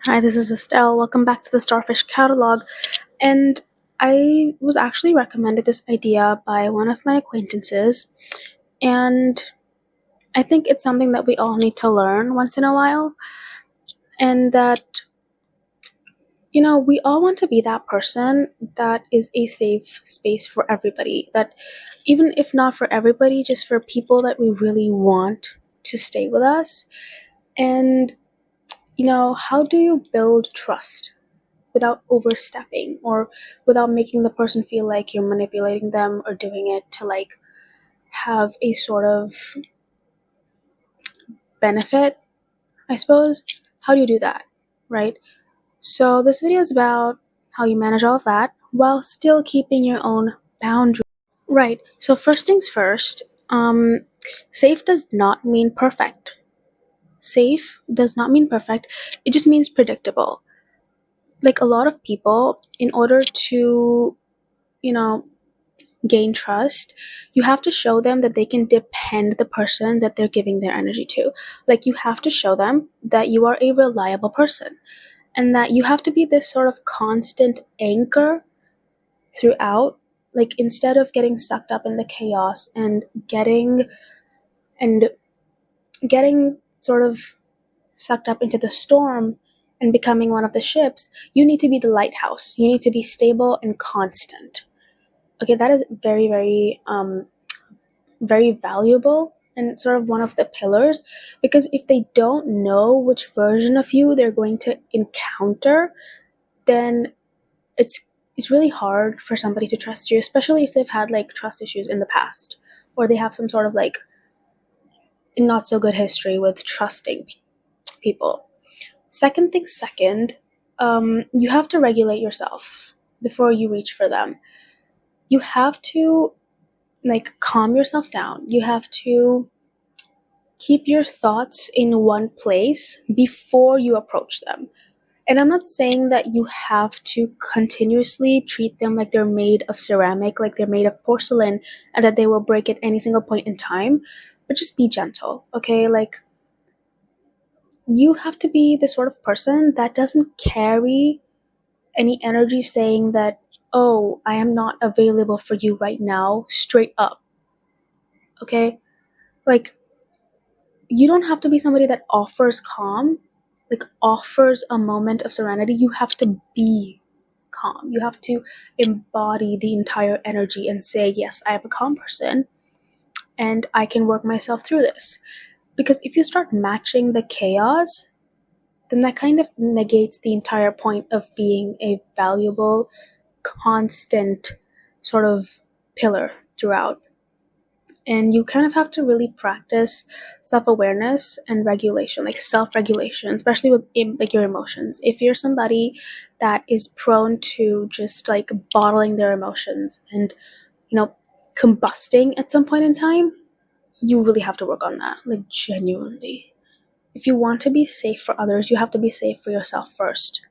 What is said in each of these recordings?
Hi, this is Estelle. Welcome back to the Starfish Catalog. And I was actually recommended this idea by one of my acquaintances, and I think it's something that we all need to learn once in a while. And that, we all want to be that person that is a safe space for everybody. That even if not for everybody, just for people that we really want to stay with us. And, how do you build trust without overstepping or without making the person feel like you're manipulating them or doing it to have a sort of benefit, I suppose? How do you do that, right? So this video is about how you manage all of that while still keeping your own boundaries. Right. So first things first, safe does not mean perfect. Safe does not mean perfect. It just means predictable. Like a lot of people, in order to, you know, gain trust, you have to show them that they can depend the person that they're giving their energy to. Like you have to show them that you are a reliable person and that you have to be this sort of constant anchor throughout. Like instead of getting sucked up in the chaos and getting sort of sucked up into the storm and becoming one of the ships, you need to be the lighthouse. You need to be stable and constant. Okay, that is very, very valuable and sort of one of the pillars, because if they don't know which version of you they're going to encounter, then it's really hard for somebody to trust you, especially if they've had like trust issues in the past or they have some sort of like not so good history with trusting people. Second thing second, you have to regulate yourself before you reach for them. You have to like calm yourself down. You have to keep your thoughts in one place before you approach them. And I'm not saying that you have to continuously treat them like they're made of ceramic, like they're made of porcelain, and that they will break at any single point in time, but just be gentle, okay? Like, you have to be the sort of person that doesn't carry any energy saying that, oh, I am not available for you right now, straight up, okay? Like, you don't have to be somebody that offers calm, like offers a moment of serenity. You have to be calm. You have to embody the entire energy and say, yes, I am a calm person and I can work myself through this. Because if you start matching the chaos, then that kind of negates the entire point of being a valuable, constant sort of pillar throughout. And you kind of have to really practice self-awareness and regulation, like self-regulation, especially with like your emotions. If you're somebody that is prone to just like bottling their emotions and you know combusting at some point in time, you really have to work on that, like genuinely. If you want to be safe for others, you have to be safe for yourself first.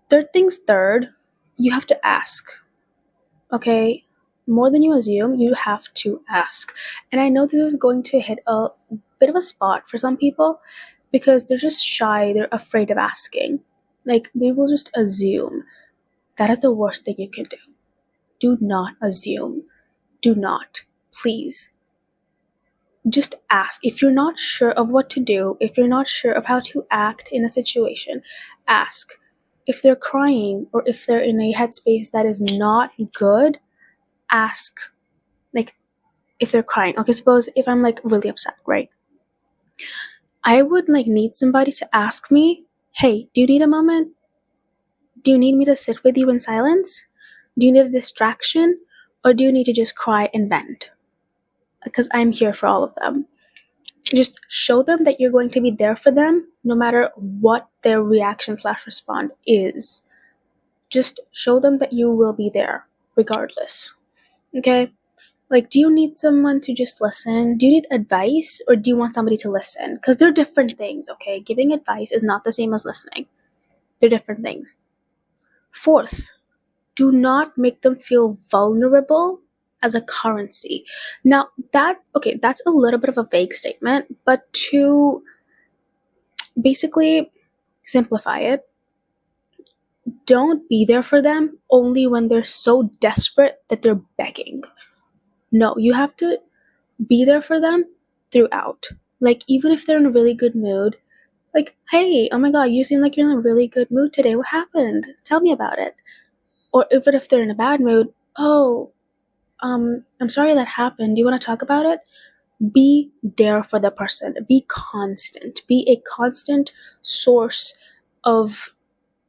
Third things third, you have to ask. Okay, more than you assume, you have to ask. And I know this is going to hit a bit of a spot for some people because they're just shy, they're afraid of asking. Like, they will just assume. That is the worst thing you can do. Do not assume. Do not. Please. Just ask. If you're not sure of what to do, if you're not sure of how to act in a situation, ask. If they're crying or if they're in a headspace that is not good, ask. Like, if they're crying, okay, suppose if I'm like really upset, right, I would like need somebody to ask me, hey, do you need a moment? Do you need me to sit with you in silence? Do you need a distraction? Or do you need to just cry and vent? Because I'm here for all of them. Just show them that you're going to be there for them no matter what their reaction slash respond is. Just show them that you will be there regardless. Okay? Like, do you need someone to just listen? Do you need advice or do you want somebody to listen? Because they're different things, okay? Giving advice is not the same as listening. They're different things. Fourth, do not make them feel vulnerable as a currency. Now, that's a little bit of a vague statement, but to basically simplify it. Don't be there for them only when they're so desperate that they're begging. No, you have to be there for them throughout. Like, even if they're in a really good mood, like, hey, oh my god, you seem like you're in a really good mood today. What happened? Tell me about it. Or even if they're in a bad mood, oh, I'm sorry that happened. Do you want to talk about it? Be there for the person. Be constant. Be a constant source of,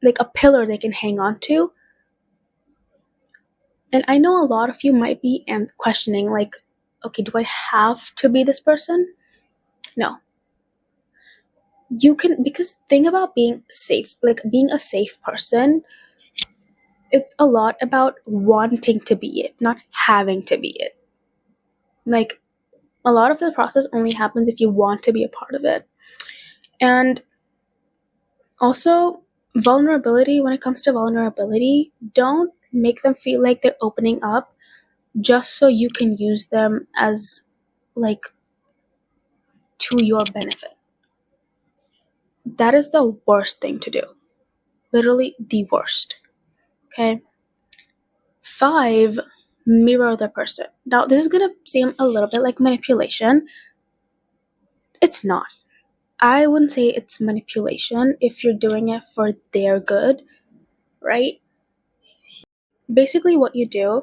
like, a pillar they can hang on to. And I know a lot of you might be questioning, like, okay, do I have to be this person? No. You can, because thing about being safe, like being a safe person, it's a lot about wanting to be it, not having to be it. Like, a lot of the process only happens if you want to be a part of it. And also, vulnerability, when it comes to vulnerability, don't make them feel like they're opening up just so you can use them as, like, to your benefit. That is the worst thing to do. Literally the worst. Okay? 5, mirror the person. Now, this is gonna seem a little bit like manipulation. It's not. I wouldn't say it's manipulation if you're doing it for their good, right? Basically, what you do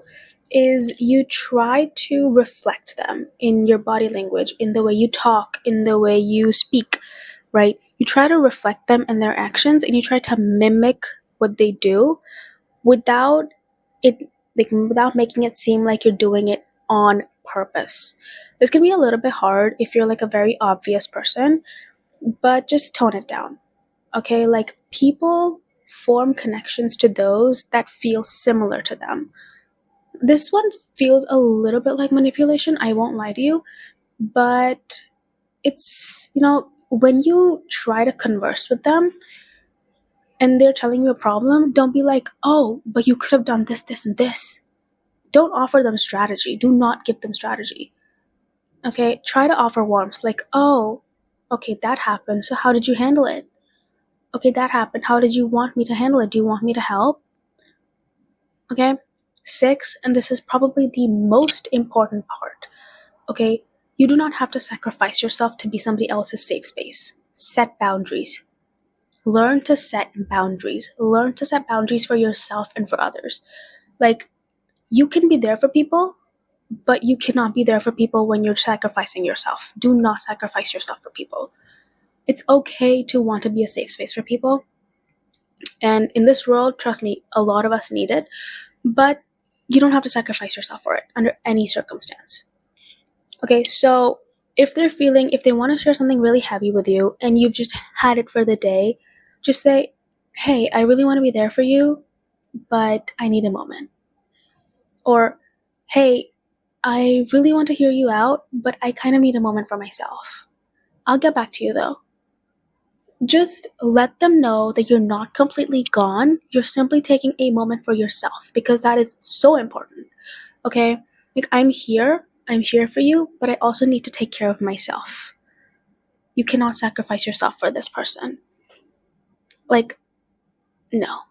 is you try to reflect them in your body language, in the way you talk, in the way you speak, right? You try to reflect them in their actions and you try to mimic what they do without it, like, without making it seem like you're doing it on purpose. This can be a little bit hard if you're like a very obvious person, but just tone it down. Okay, like, people form connections to those that feel similar to them. This one feels a little bit like manipulation, I won't lie to you, but it's, when you try to converse with them and they're telling you a problem, don't be like, oh, but you could have done this, this, and this. Don't offer them strategy. Do not give them strategy. Okay, try to offer warmth, like, oh, okay, that happened, so how did you handle it? Okay, that happened, how did you want me to handle it? Do you want me to help? Okay, 6, and this is probably the most important part. Okay, you do not have to sacrifice yourself to be somebody else's safe space. Set boundaries. Learn to set boundaries. Learn to set boundaries for yourself and for others. Like, you can be there for people, but you cannot be there for people when you're sacrificing yourself. Do not sacrifice yourself for people. It's okay to want to be a safe space for people. And in this world, trust me, a lot of us need it, but you don't have to sacrifice yourself for it under any circumstance. Okay, so if they want to share something really heavy with you and you've just had it for the day, just say, hey, I really want to be there for you, but I need a moment. Or, hey, I really want to hear you out, but I kind of need a moment for myself. I'll get back to you though. Just let them know that you're not completely gone. You're simply taking a moment for yourself because that is so important. Okay? Like, I'm here for you, but I also need to take care of myself. You cannot sacrifice yourself for this person. Like, no.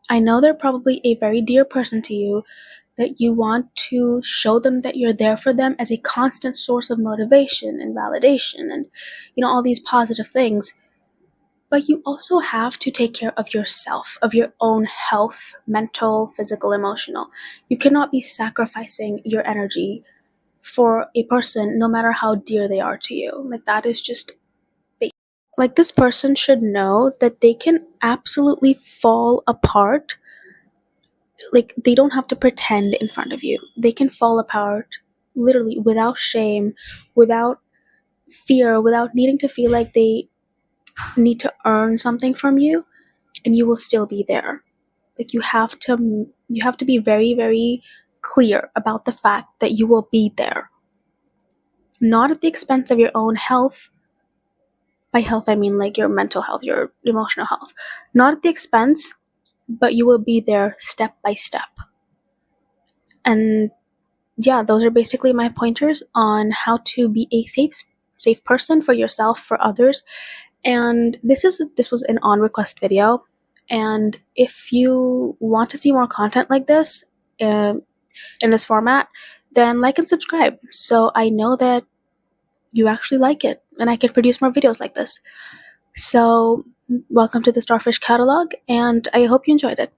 I know they're probably a very dear person to you, that you want to show them that you're there for them as a constant source of motivation and validation and, all these positive things. But you also have to take care of yourself, of your own health, mental, physical, emotional. You cannot be sacrificing your energy for a person, no matter how dear they are to you. Like, that is just basic. Like, this person should know that they can absolutely fall apart. Like, they don't have to pretend in front of you. They can fall apart literally without shame, without fear, without needing to feel like they need to earn something from you, and you will still be there. Like, you have to be very, very clear about the fact that you will be there. Not at the expense of your own health. By health, I mean like your mental health, your emotional health. Not at the expense, but you will be there step by step. And yeah, those are basically my pointers on how to be a safe person for yourself, for others, And this was an on request video. And if you want to see more content like this, in this format, then like and subscribe so I know that you actually like it and I can produce more videos like this. So, welcome to the Starfish catalog, and I hope you enjoyed it.